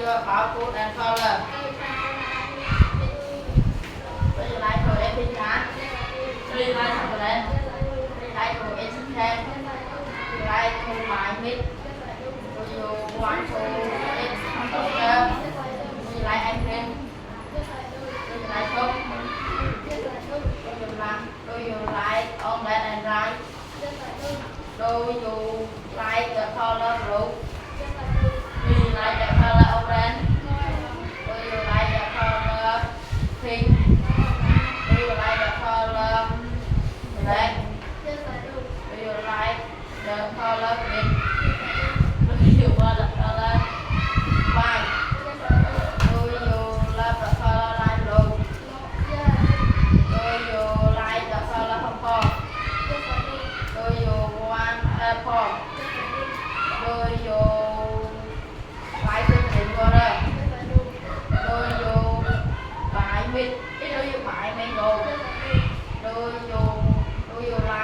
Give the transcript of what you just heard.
your barcode and color? Do you like to eat pizza? Do you like chocolate? Do you like to eat chicken? Do you like to buy meat? Do you want to eat hamburger? Do you like ice cream? Do you like soup? Do you like omelette and rice? Do you like the color blue? Do you like the color orange? Do you like the color pink? Do you like the color black? Do you like the color green? Do you want the color white? Do you love the color light blue? Do you like the color purple? Do you want apple? Do you like drinking water? Do you buy meat? Do you buy mango? Do you like